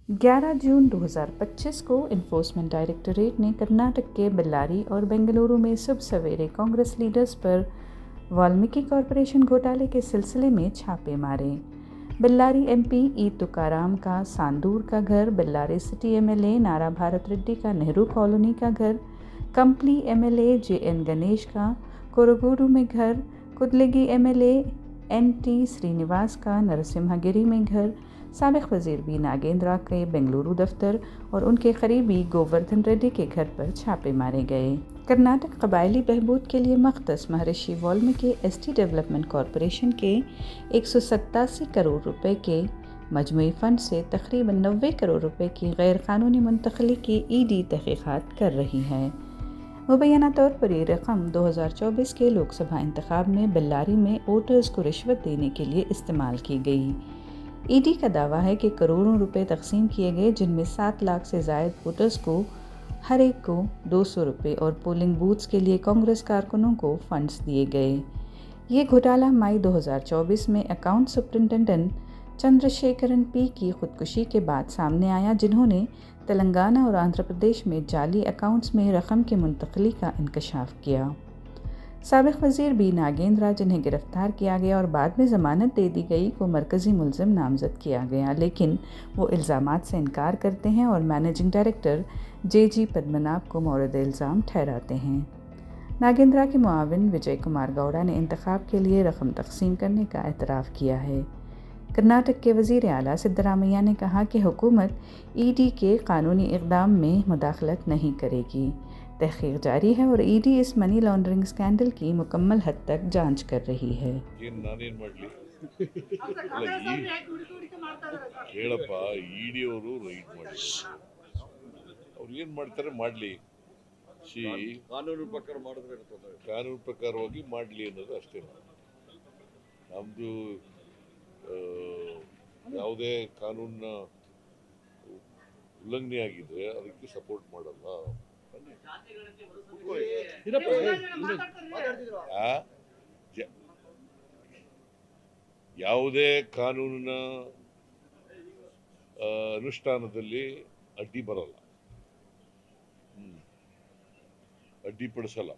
11 जून 2025 को enforcement directorate ने कर्नाटक के बेल्लारी और बेंगलुरु में सुबह सवेरे कांग्रेस लीडर्स पर वाल्मीकि कॉरपोरेशन घोटाले के सिलसिले में छापे मारे। बेल्लारी एमपी ई तुकाराम का सांदूर का घर, बेल्लारी सिटी एमएलए नारा भारत रेड्डी का नेहरू कॉलोनी का घर, कंपली एमएलए जेएन गणेश का कोरगोडू में घर, कुदलगी एमएलए एनटी श्रीनिवास का नरसिम्हागिरी में घर, साबिक वजीर बी नागेंद्रा के बेंगलुरु दफ्तर और उनके करीबी गोवर्धन रेड्डी के घर पर छापे मारे गए। कर्नाटक कबायली बहबूद के लिए मख्तस महर्षि वाल्मीकि एसटी डेवलपमेंट कॉरपोरेशन के 187 करोड़ रुपए के मजमूई फंड से तकरीबन 90 करोड़ रुपए की गैर कानूनी मुंतकली की ईडी तहकीकात कर रही है। मुबैना तौर पर ये रकम 2024 के लोकसभा इंतखाब में बेल्लारी में वोटर्स को रिश्वत देने के लिए इस्तेमाल की गई। ईडी का दावा है कि करोड़ों रुपए तकसीम किए गए, जिनमें 7 लाख से ज़ायद वोटर्स को हर एक को 200 रुपये और पोलिंग बूथ्स के लिए कांग्रेस कारकुनों को फंड्स दिए गए। ये घोटाला मई 2024 में अकाउंट सुपरिटेंडेंट चंद्रशेखरन पी की खुदकुशी के बाद सामने आया, जिन्होंने तेलंगाना और आंध्र प्रदेश में जाली अकाउंट्स में रकम की मुंतकली का इंकशाफ किया। साबिक वजीर बी नागेंद्रा, जिन्हें गिरफ्तार किया गया और बाद में ज़मानत दे दी गई, को मरकज़ी मुलज़िम नामज़द किया गया, लेकिन वो इल्ज़ामात से इनकार करते हैं और मैनेजिंग डायरेक्टर जेजी पद्मनाभ को मौरद इल्ज़ाम ठहराते हैं। नागेंद्रा के मुआविन विजय कुमार गौड़ा ने इंतखाब के लिए रकम तकसीम करने का एतराफ़ किया है। कर्नाटक के वज़ीर आला सिद्धरामैया ने कहा कि हुकूमत ईडी के कानूनी इक़दाम में मुदाखलत नहीं करेगी। तहक़ीक़ जारी है और ईडी इस मनी लॉन्ड्रिंग स्कैंडल की मुकम्मल हद तक जांच कर रही है। ಹೇಳಪ್ಪ ಇಡಿ ಅವರು ರೈಟ್ ಮಾಡಿ ಅವ್ರು ಏನು ಮಾಡ್ತಾರೆ ಮಾಡಲಿ, ಕಾನೂನು ಪ್ರಕಾರ ಮಾಡಿದ್ರೆ ಕಾನೂನು ಪ್ರಕಾರವಾಗಿ ಮಾಡಲಿ ಅನ್ನೋದು ಅಷ್ಟೇ. ನಮ್ಮದು ಯಾವುದೇ ಕಾನೂನಿನ ಉಲ್ಲಂಘನೆ ಆಗಿದ್ರೆ ಅದಕ್ಕೆ ಸಪೋರ್ಟ್ ಮಾಡಲ್ಲ. ಯಾವುದೇ ಕಾನೂನಿನ ಅನುಷ್ಠಾನದಲ್ಲಿ ಅಡ್ಡಿ ಬರಲ್ಲ, ಅಡ್ಡಿಪಡಿಸಲ್ಲ.